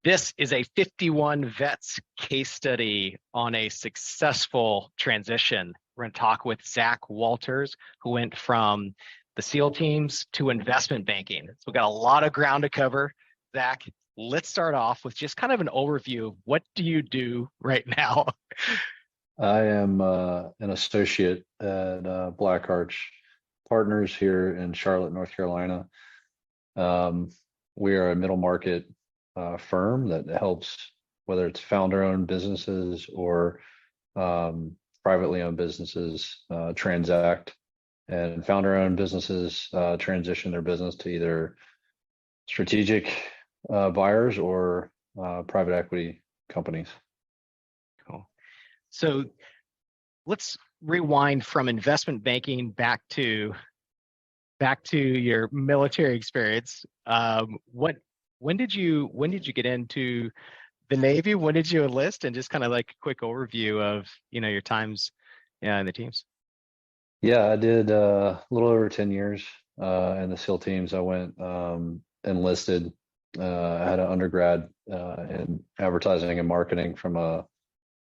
This is a 51 vets case study on a successful transition. We're going to talk with Zach Walters, who went from the SEAL teams to investment banking. So we've got a lot of ground to cover. Zach, let's start off with just kind of an overview. What do you do right now? I am an associate at Black Arch Partners here in Charlotte, North Carolina. We are a middle market firm that helps, whether it's founder-owned businesses or privately owned businesses, transact, and founder-owned businesses transition their business to either strategic buyers or private equity companies. Cool. So let's rewind from investment banking back to your military experience. When did you get into the Navy? When did you enlist? And just kind of like a quick overview of your times in the teams. Yeah, I did a little over 10 years in the SEAL teams. I went enlisted. I had an undergrad in advertising and marketing from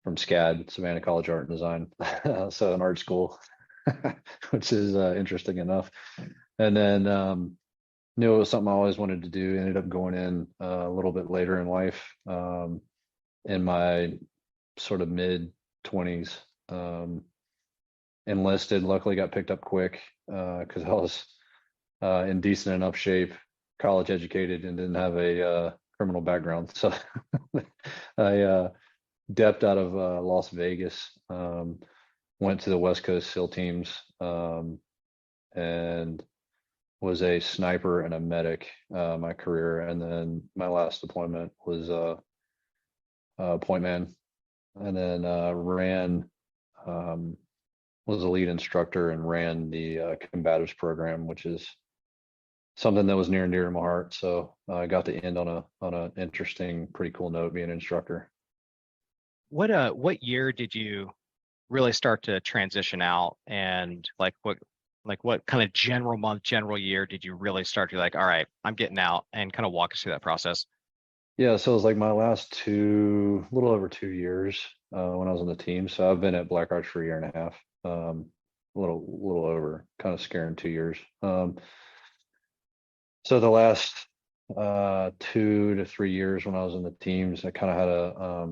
SCAD, Savannah College Art and Design, so an art school, which is interesting enough. And then knew it was something I always wanted to do. Ended up going in a little bit later in life, in my sort of mid 20s. Enlisted, luckily got picked up quick because I was in decent enough shape, college educated, and didn't have a criminal background. So I depped out of Las Vegas, went to the West Coast SEAL teams, and was a sniper and a medic my career. And then my last deployment was point man, and then was a lead instructor and ran the combatives program, which is something that was near and dear to my heart. So I got to end on an interesting, pretty cool note, being an instructor. What year did you really start to transition out, and what kind of general year did you really start to like, all right, I'm getting out, and kind of walk us through that process? Yeah, so it was like my last little over 2 years when I was on the team. So I've been at Black Arch for a year and a half, a little over, kind of scaring 2 years. So the last 2 to 3 years when I was in the teams, I kind of had a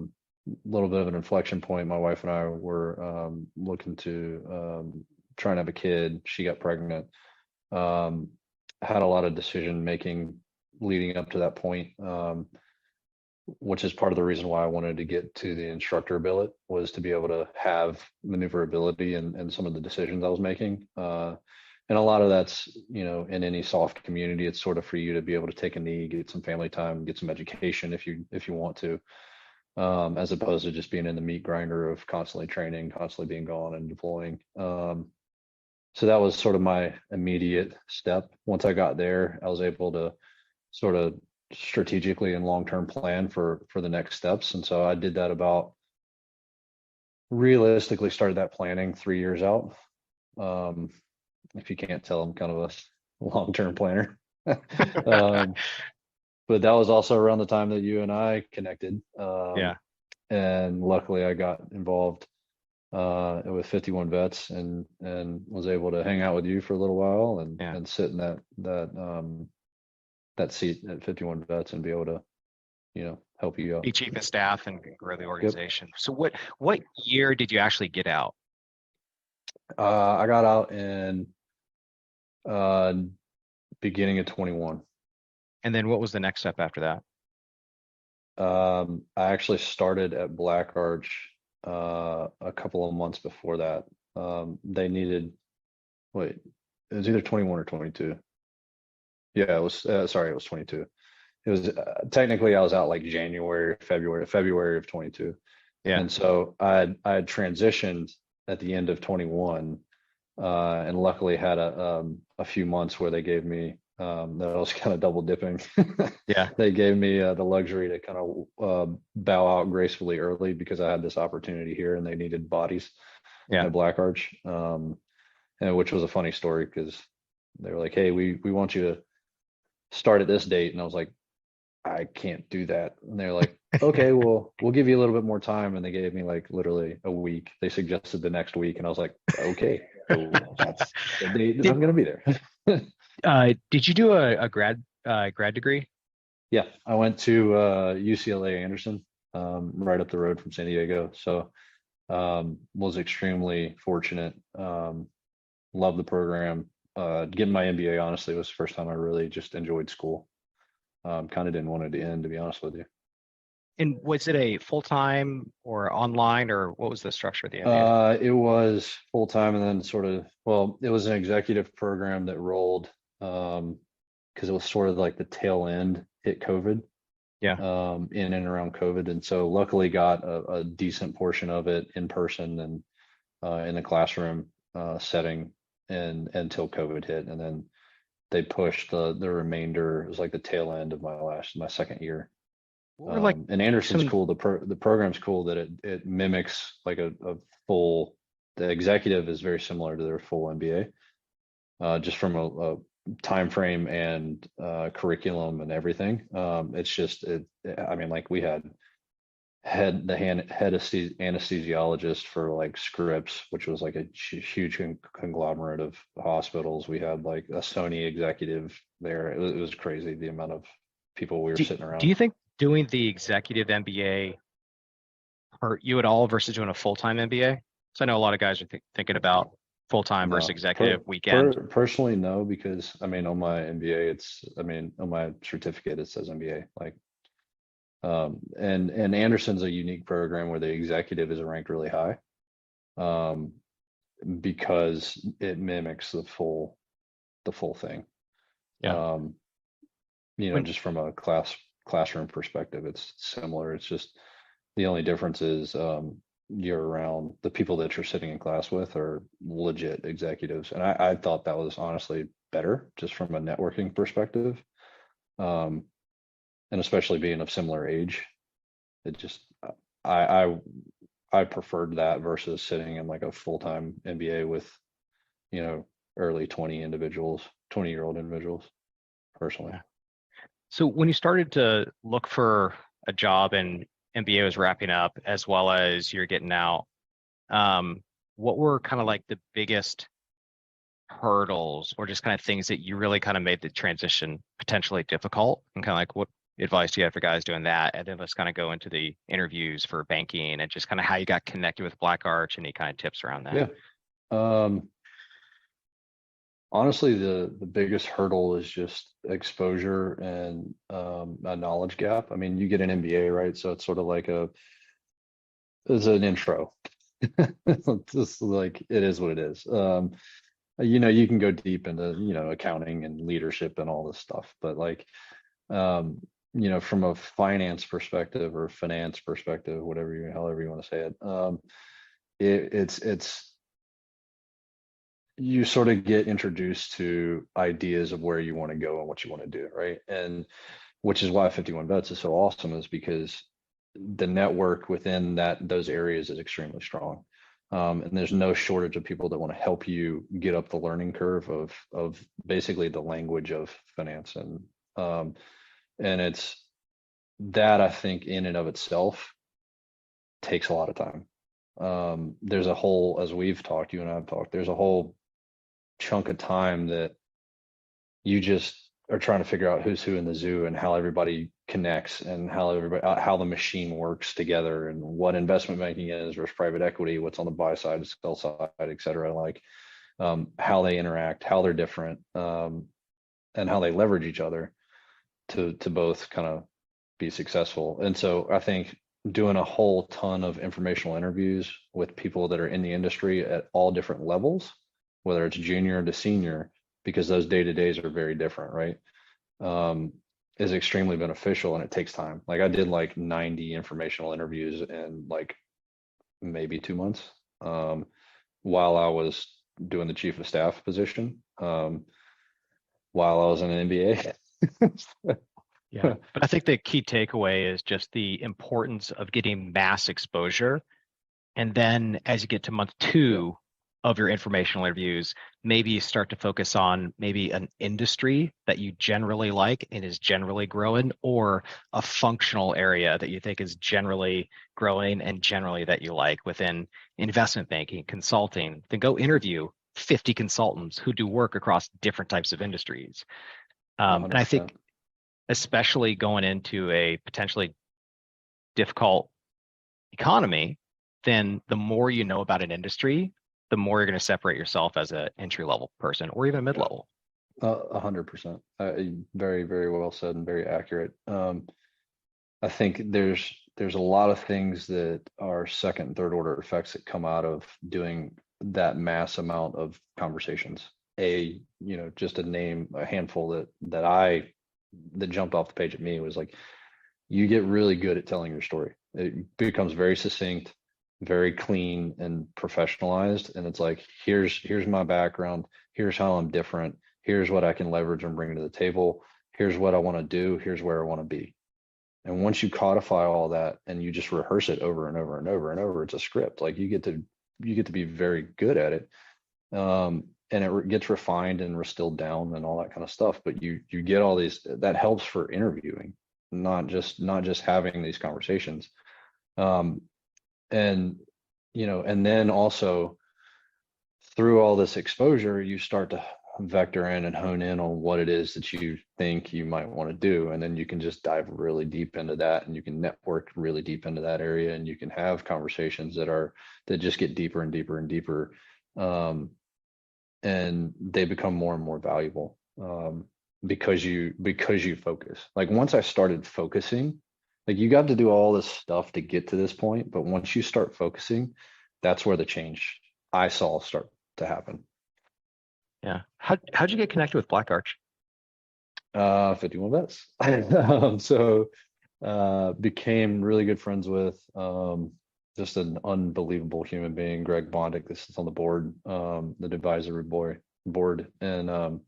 little bit of an inflection point. My wife and I were looking to try and have a kid. She got pregnant. Had a lot of decision making leading up to that point, which is part of the reason why I wanted to get to the instructor billet, was to be able to have maneuverability in some of the decisions I was making. And a lot of that's, in any soft community, it's sort of for you to be able to take a knee, get some family time, get some education if you want to, as opposed to just being in the meat grinder of constantly training, constantly being gone and deploying. So that was sort of my immediate step. Once I got there, I was able to sort of strategically and long-term plan for the next steps. And so I did that realistically started that planning 3 years out. If you can't tell, I'm kind of a long-term planner. But that was also around the time that you and I connected. Yeah. And luckily I got involved with 51 vets and was able to hang out with you for a little while and sit in that seat at 51 vets and be able to, help you out. Be chief of staff and grow the organization. Yep. So what year did you actually get out? I got out in beginning of 21. And then what was the next step after that? I actually started at Black Arch a couple of months before that. They needed, it was either 21 or 22. Yeah, it was, it was 22. It was technically I was out like February of 22. Yeah. And so I had transitioned at the end of 21, and luckily had a few months where they gave me, that I was kind of double dipping. Yeah. They gave me the luxury to kind of bow out gracefully early because I had this opportunity here and they needed bodies at Black Arch. And which was a funny story because they were like, hey, we want you to start at this date. And I was like, I can't do that. And they're like, okay, well, we'll give you a little bit more time. And they gave me like literally a week. They suggested the next week. And I was like, okay, so that's the date that I'm Did going to be there. did you do a grad degree? Yeah, I went to UCLA Anderson, right up the road from San Diego. So was extremely fortunate. Loved the program. Getting my MBA honestly was the first time I really just enjoyed school. Kind of didn't want it to end, to be honest with you. And was it a full-time or online, or what was the structure of the MBA? It was full time and then sort of, well, it was an executive program that rolled because it was sort of like the tail end hit COVID, Yeah. in and around COVID. And so luckily got a decent portion of it in person and in the classroom setting and until COVID hit. And then they pushed the remainder. It was like the tail end of my second year. What were like And Anderson's some, cool. The program's cool that it mimics like a full. The executive is very similar to their full MBA, just from a time frame and curriculum and everything. It's just it. I mean, like we had anesthesiologist for like Scripps, which was like a huge conglomerate of hospitals. We had like a Sony executive there. It was crazy the amount of people we were do, sitting do around. you think doing the executive MBA hurt you at all versus doing a full-time MBA? So I know a lot of guys are thinking about full-time versus No, executive weekend. personally, no, because I mean, on my MBA, I mean, on my certificate, it says MBA. Like, and Anderson's a unique program where the executive is ranked really high, um, because it mimics the full thing. Yeah. Um, When just from a classroom perspective, it's similar. It's just the only difference is you're around the people that you're sitting in class with are legit executives. And I thought that was honestly better just from a networking perspective. Um, and especially being of similar age, it just I I I preferred that versus sitting in like a full-time MBA with, you know, early 20-year-old individuals personally. yeah. So when you started to look for a job and MBA was wrapping up as well as you're getting out, um, what were kind of like the biggest hurdles or just kind of things that you really kind of made the transition potentially difficult? And kind of like what advice do you have for guys doing that? And then let's kind of go into the interviews for banking and just kind of how you got connected with Black Arch, any kind of tips around that. Yeah. Um, Honestly, the biggest hurdle is just exposure and a knowledge gap. I mean, you get an MBA, right? So it's sort of like it's an intro. It's just like it is what it is. You can go deep into, accounting and leadership and all this stuff, but like, from a finance perspective or finance perspective, however you want to say it, it's you sort of get introduced to ideas of where you want to go and what you want to do, right? And which is why 51 Vets is so awesome, is because the network within those areas is extremely strong. And there's no shortage of people that want to help you get up the learning curve of basically the language of finance. And it's that, I think, in and of itself takes a lot of time. There's a whole, as we've talked, you and I have talked, there's a whole chunk of time that you just are trying to figure out who's who in the zoo and how everybody connects and how the machine works together and what investment banking is versus private equity, what's on the buy side, sell side, et cetera. Like, how they interact, how they're different, and how they leverage each other to both kind of be successful. And so I think doing a whole ton of informational interviews with people that are in the industry at all different levels, whether it's junior to senior, because those day-to-days are very different, right? Is extremely beneficial, and it takes time. Like I did like 90 informational interviews in like maybe 2 months, while I was doing the chief of staff position, while I was in an MBA. Yeah. But I think the key takeaway is just the importance of getting mass exposure. And then as you get to month Yeah. two, of your informational interviews, maybe you start to focus on maybe an industry that you generally like and is generally growing, or a functional area that you think is generally growing and generally that you like within investment banking, consulting. Then go interview 50 consultants who do work across different types of industries. And I 100%. think, especially going into a potentially difficult economy, then the more you know about an industry, the more you're going to separate yourself as an entry level person or even mid Yeah, level. 100%. Very, very well said and very accurate. I think there's a lot of things that are second and third order effects that come out of doing that mass amount of conversations. Just to name a handful that jumped off the page at me was like, you get really good at telling your story. It becomes very succinct, very clean and professionalized. And it's like, here's my background. Here's how I'm different. Here's what I can leverage and bring to the table. Here's what I want to do. Here's where I want to be. And once you codify all that and you just rehearse it over and over and over and over, it's a script. Like you get to be very good at it. And it gets refined and distilled down and all that kind of stuff. But you get all these, that helps for interviewing, not just having these conversations. And and then also through all this exposure, you start to vector in and hone in on what it is that you think you might want to do. And then you can just dive really deep into that, and you can network really deep into that area, and you can have conversations that just get deeper and deeper and deeper. And they become more and more valuable, because you focus. Like once I started focusing, like you got to do all this stuff to get to this point, but once you start focusing, that's where the change I saw start to happen. Yeah. How'd you get connected with Black Arch? 51 bets. Became really good friends with just an unbelievable human being, Greg Bondic. This is on the board, the advisory board, and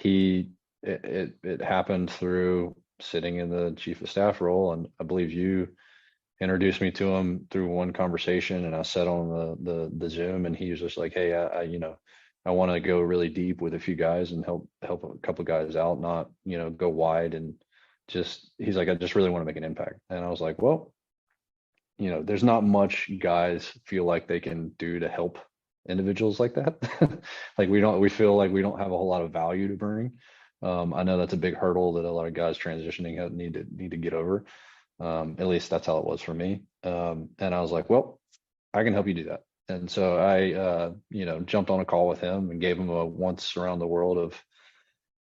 it happened through sitting in the chief of staff role, and I believe you introduced me to him through one conversation, and I sat on the Zoom, and he was just like, hey, I want to go really deep with a few guys and help a couple of guys out, not go wide, and he's like, I just really want to make an impact. And I was like, well, there's not much guys feel like they can do to help individuals like that. Like we feel like we don't have a whole lot of value to bring. I know that's a big hurdle that a lot of guys transitioning need to get over. At least that's how it was for me. And I was like, well, I can help you do that. And so I, jumped on a call with him and gave him a once around the world of,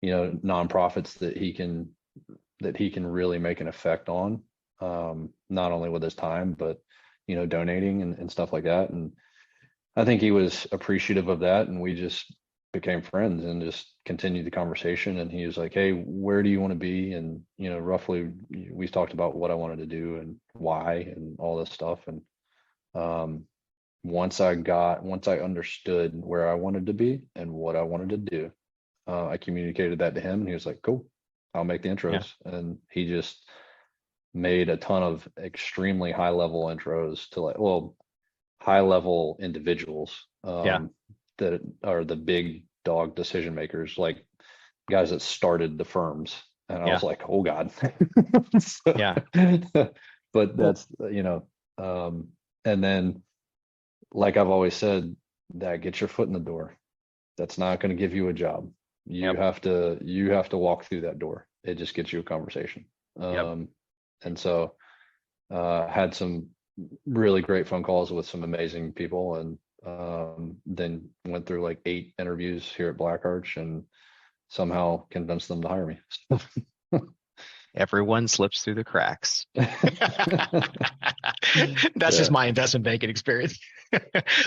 nonprofits that he can really make an effect on, not only with his time, but, donating and stuff like that. And I think he was appreciative of that. And we just became friends and just continued the conversation. And he was like, hey, where do you want to be? And, roughly we talked about what I wanted to do and why and all this stuff. And once I understood where I wanted to be and what I wanted to do, I communicated that to him, and he was like, cool, I'll make the intros. Yeah. And he just made a ton of extremely high level intros to high level individuals, that are the big dog decision makers, like guys that started the firms. And I was like, oh God. But that's, and then, like I've always said, that gets your foot in the door. That's not going to give you a job. You have to walk through that door. It just gets you a conversation. And so had some really great phone calls with some amazing people, and then went through like 8 interviews here at Black Arch and somehow convinced them to hire me. Everyone slips through the cracks. That's just my investment banking experience.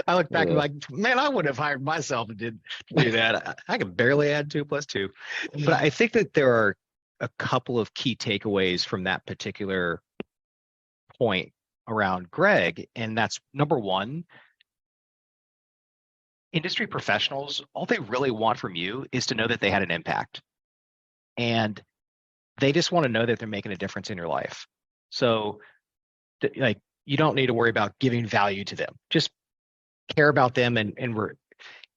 I look back and like, man, I wouldn't have hired myself and did do that. I can barely add 2 + 2. But I think that there are a couple of key takeaways from that particular point around Greg. And that's number one, industry professionals, all they really want from you is to know that they had an impact. And they just want to know that they're making a difference in your life. So like, you don't need to worry about giving value to them. Just care about them, and we're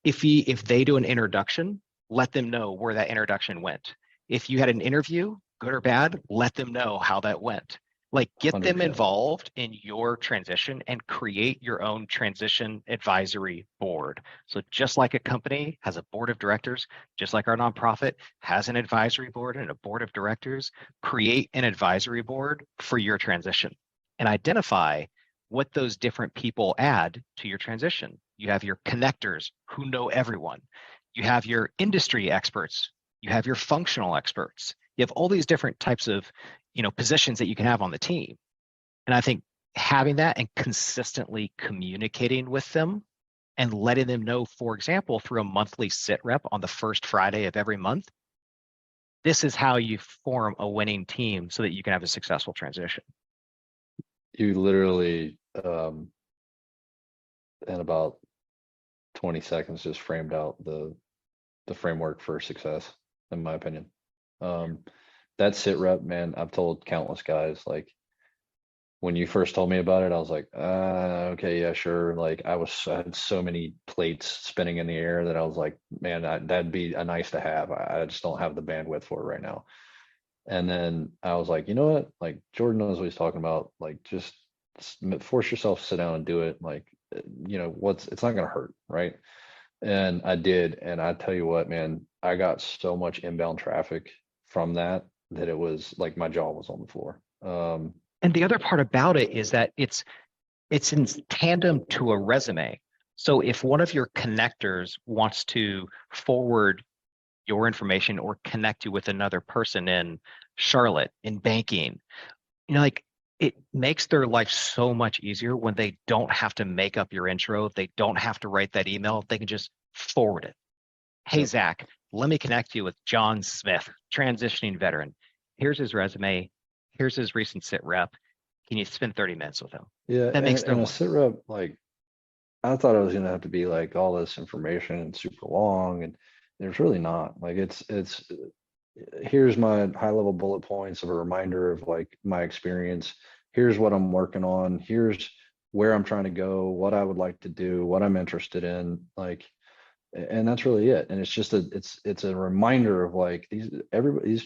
if they do an introduction, let them know where that introduction went. If you had an interview, good or bad, let them know how that went. Like get them 100%. involved in your transition and create your own transition advisory board. So just like a company has a board of directors, just like our nonprofit has an advisory board and a board of directors, create an advisory board for your transition and identify what those different people add to your transition. You have your connectors who know everyone. You have your industry experts. You have your functional experts. You have all these different types of, positions that you can have on the team. And I think having that and consistently communicating with them and letting them know, for example, through a monthly sit rep on the first Friday of every month, this is how you form a winning team so that you can have a successful transition. You literally, in about 20 seconds, just framed out the framework for success, in my opinion. That sit rep, man, I've told countless guys, like when you first told me about it, I was like, okay, yeah, sure. Like I had so many plates spinning in the air that I was like, man, that'd be a nice to have. I just don't have the bandwidth for it right now. And then I was like, you know what? Like Jordan knows what he's talking about. Like just force yourself to sit down and do it. Like, it's not going to hurt, right? And I did. And I tell you what, man, I got so much inbound traffic from that it was like my jaw was on the floor. And the other part about it is that it's in tandem to a resume. So if one of your connectors wants to forward your information or connect you with another person in Charlotte in banking, like it makes their life so much easier when they don't have to make up your intro. They don't have to write that email. They can just forward it. Hey, Yep. Zach, let me connect you with John Smith, transitioning veteran. Here's his resume. Here's his recent sit rep. Can you spend 30 minutes with him? Yeah. That makes their and a life. sit rep, like I thought it was going to have to be like all this information and super long, and there's really not. Like it's here's my high level bullet points of a reminder of like my experience. Here's what I'm working on. Here's where I'm trying to go, what I would like to do, what I'm interested in, like, and that's really it. And it's just it's a reminder of like these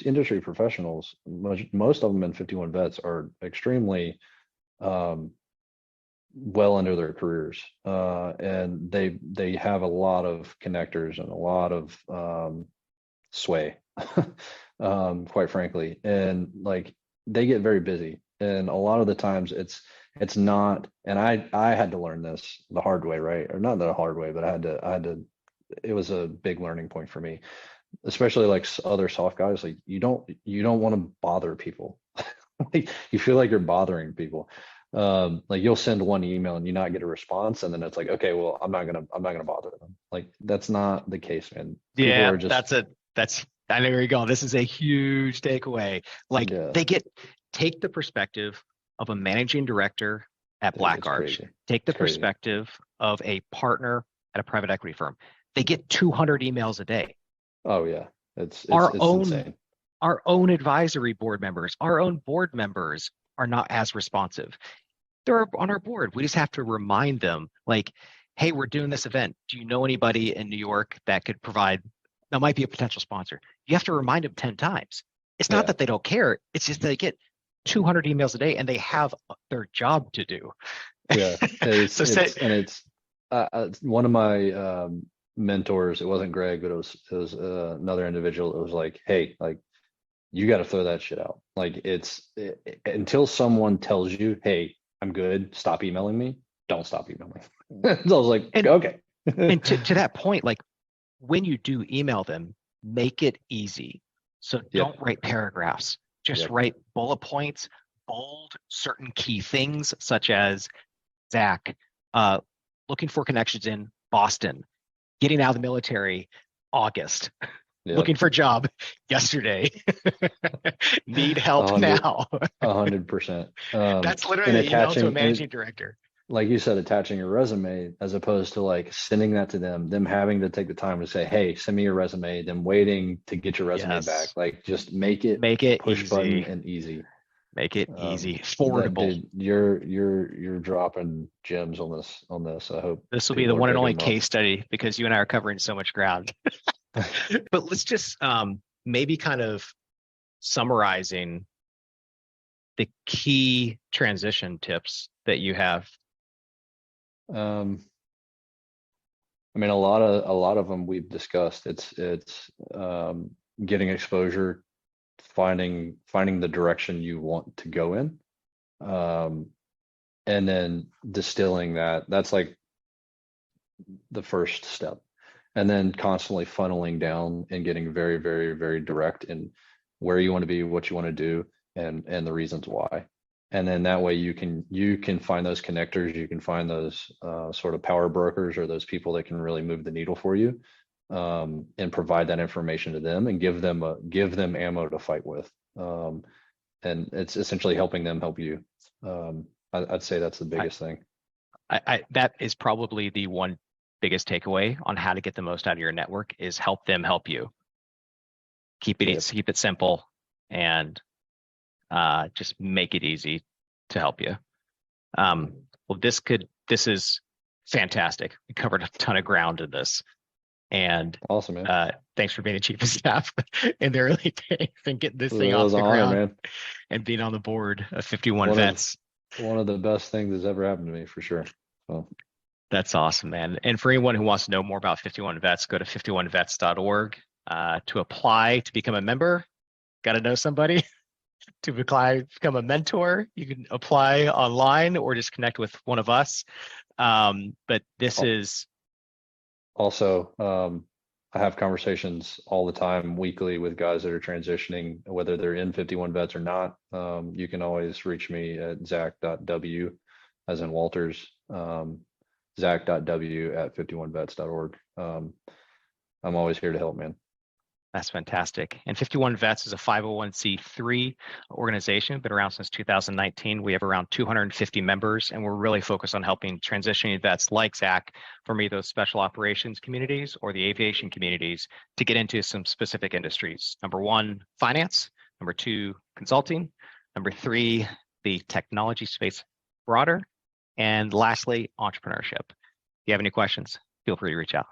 industry professionals, most of them in 51 vets are extremely well into their careers, and they have a lot of connectors and a lot of sway, quite frankly, and like they get very busy, and a lot of the times it's not. And I had to learn this the hard way, right? Or not the hard way, but I had to. It was a big learning point for me, especially like other soft guys. Like you don't want to bother people. Like you feel like you're bothering people. Like you'll send one email and you not get a response, and then it's like, okay, well, I'm not gonna bother them. Like that's not the case, man. People Yeah, are just I know where you're going. This is a huge takeaway. Like yeah, take the perspective of a managing director at it's Black crazy. take the It's crazy. perspective of a partner at a private equity firm. They get 200 emails a day. Oh yeah, it's it's Our it's own insane. our own advisory board members, our own board members are not as responsive. They're on our board. We just have to remind them, like, hey, we're doing this event. Do you know anybody in New York that could provide, that might be a potential sponsor? You have to remind them 10 times. It's not Yeah, that they don't care. It's just they get 200 emails a day and they have their job to do. yeah. It's So say, it's and it's one of my mentors. It wasn't Greg, but it was another individual. It was like, hey, like you got to throw that shit out. Like until someone tells you, hey, I'm good, stop emailing me, don't stop emailing. So I was like, and okay. and to that point, like when you do email them, make it easy. So Yep, don't write paragraphs. Just yep, write bullet points, bold certain key things such as Zach, uh, looking for connections in Boston, getting out of the military August, yep. looking for a job yesterday, need A help hundred, now. 100%. That's And literally the email to a attaching and managing director. like you said, attaching your resume as opposed to like sending that to them having to take the time to say, hey, send me your resume, them waiting to get your resume back. Yes. Like just make it Make it push button easy. and easy. Make it easy, That affordable. dude, you're dropping gems on this. I hope This will be the people are one and picking only them up. case study because you and I are covering so much ground. But let's just maybe kind of summarizing the key transition tips that you have. Um, I mean, a lot of them we've discussed. It's getting exposure, finding the direction you want to go in, um, and then distilling that. That's like the first step, and then constantly funneling down and getting very, very, very direct in where you want to be, what you want to do, and the reasons why. And then that way you can find those connectors, you can find those sort of power brokers or those people that can really move the needle for you, and provide that information to them and give them ammo to fight with. And it's essentially helping them help you. I'd say that's the I, biggest thing. that is probably the one biggest takeaway on how to get the most out of your network is help them help you. Keep it Yep. keep it simple and just make it easy to help you. Well, this is fantastic. We covered a ton of ground in this. And Awesome, man. thanks for being the chief of staff in the early days and getting this It thing was off an the honor, ground man. and being on the board of 51 One of vets. one of the best things that's ever happened to me for sure. So That's awesome, man. And for anyone who wants to know more about 51 Vets, go to 51vets.org to apply to become a member. Got to know somebody to apply, become a mentor. You can apply online or just connect with one of us. But this al- is also, I have conversations all the time, weekly, with guys that are transitioning, whether they're in 51 vets or not. You can always reach me at zach.w, as in Walters, zach.w at 51vets.org. I'm always here to help, man. That's fantastic. And 51 Vets is a 501c3 organization, been around since 2019. We have around 250 members, and we're really focused on helping transitioning vets like Zach from either those special operations communities or the aviation communities to get into some specific industries. Number one, finance. Number two, consulting. Number three, the technology space broader. And lastly, entrepreneurship. If you have any questions, feel free to reach out.